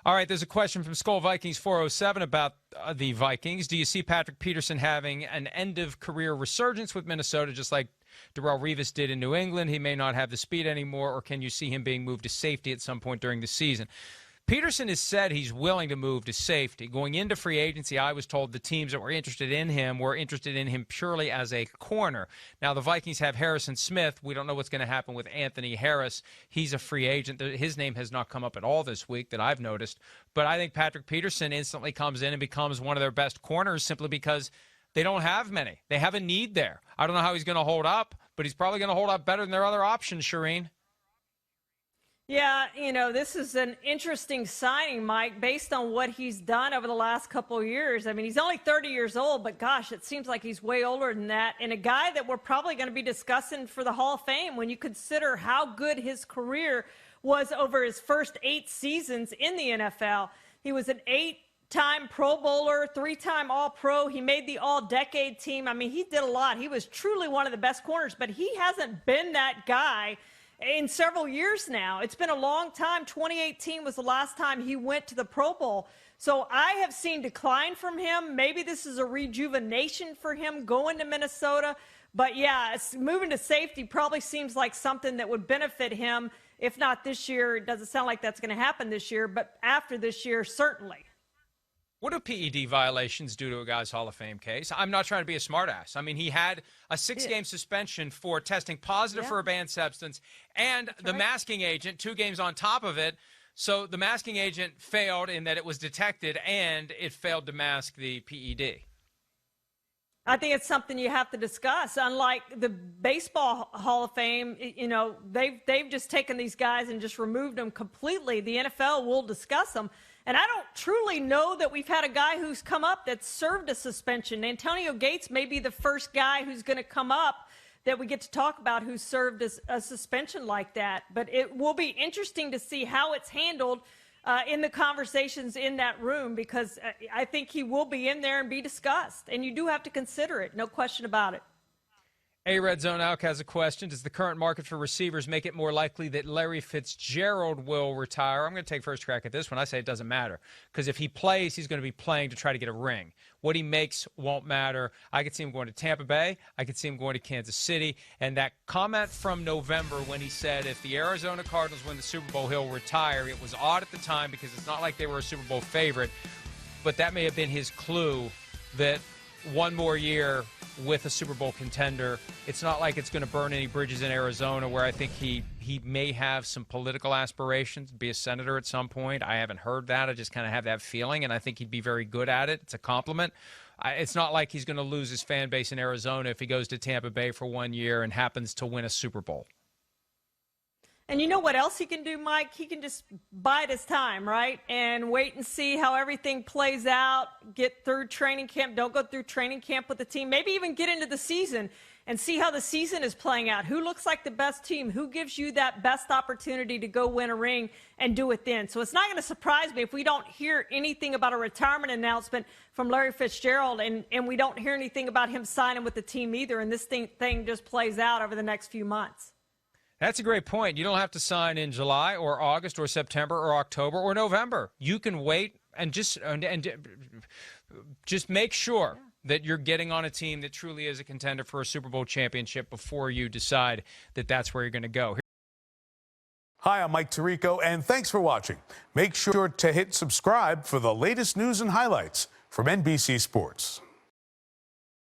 All right, there's a question from Skull Vikings 407 about the Vikings. Do you see Patrick Peterson having an end-of-career resurgence with Minnesota, just like Darrelle Revis did in New England? He may not have the speed anymore, or can you see him being moved to safety at some point during the season? Peterson has said he's willing to move to safety. Going into free agency, I was told the teams that were interested in him purely as a corner. Now, the Vikings have Harrison Smith. We don't know what's going to happen with Anthony Harris. He's a free agent. His name has not come up at all this week that I've noticed. But I think Patrick Peterson instantly comes in and becomes one of their best corners simply because they don't have many. They have a need there. I don't know how he's going to hold up, but he's probably going to hold up better than their other options, Charean. Yeah, this is an interesting signing, Mike, based on what he's done over the last couple of years. I mean, he's only 30 years old, but gosh, it seems like he's way older than that. And a guy that we're probably going to be discussing for the Hall of Fame when you consider how good his career was over his first 8 seasons in the NFL. He was an 8-time Pro Bowler, 3-time All-Pro. He made the All-Decade team. I mean, he did a lot. He was truly one of the best corners, but he hasn't been that guy in several years now. It's been a long time. 2018 was the last time he went to the Pro Bowl. So I have seen decline from him. Maybe this is a rejuvenation for him going to Minnesota. But, yeah, moving to safety probably seems like something that would benefit him. If not this year, it doesn't sound like that's going to happen this year. But after this year, certainly. What do PED violations do to a guy's Hall of Fame case? I'm not trying to be a smartass. I mean, he had a 6-game suspension for testing positive for a banned substance and the masking agent, 2 games on top of it. So the masking agent failed in that it was detected and it failed to mask the PED. I think it's something you have to discuss. Unlike the Baseball Hall of Fame, they've just taken these guys and just removed them completely. The NFL will discuss them. And I don't truly know that we've had a guy who's come up that served a suspension. Antonio Gates may be the first guy who's going to come up that we get to talk about who served a suspension like that. But it will be interesting to see how it's handled in the conversations in that room, because I think he will be in there and be discussed. And you do have to consider it, no question about it. A Red Zone Alk has a question. Does the current market for receivers make it more likely that Larry Fitzgerald will retire? I'm going to take first crack at this one. I say it doesn't matter, because if he plays, he's going to be playing to try to get a ring. What he makes won't matter. I could see him going to Tampa Bay. I could see him going to Kansas City. And that comment from November when he said if the Arizona Cardinals win the Super Bowl, he'll retire, it was odd at the time because it's not like they were a Super Bowl favorite. But that may have been his clue that one more year with a Super Bowl contender, it's not like it's going to burn any bridges in Arizona, where I think he may have some political aspirations, be a senator at some point. I haven't heard that. I just kind of have that feeling, and I think he'd be very good at it. It's a compliment. It's not like he's going to lose his fan base in Arizona if he goes to Tampa Bay for 1 year and happens to win a Super Bowl. And you know what else he can do, Mike? He can just bide his time, right? And wait and see how everything plays out, get through training camp, don't go through training camp with the team, maybe even get into the season and see how the season is playing out. Who looks like the best team? Who gives you that best opportunity to go win a ring and do it then? So it's not going to surprise me if we don't hear anything about a retirement announcement from Larry Fitzgerald, and we don't hear anything about him signing with the team either, and this thing just plays out over the next few months. That's a great point. You don't have to sign in July or August or September or October or November. You can wait and just make sure that you're getting on a team that truly is a contender for a Super Bowl championship before you decide that that's where you're going to go. Hi, I'm Mike Tirico, and thanks for watching. Make sure to hit subscribe for the latest news and highlights from NBC Sports.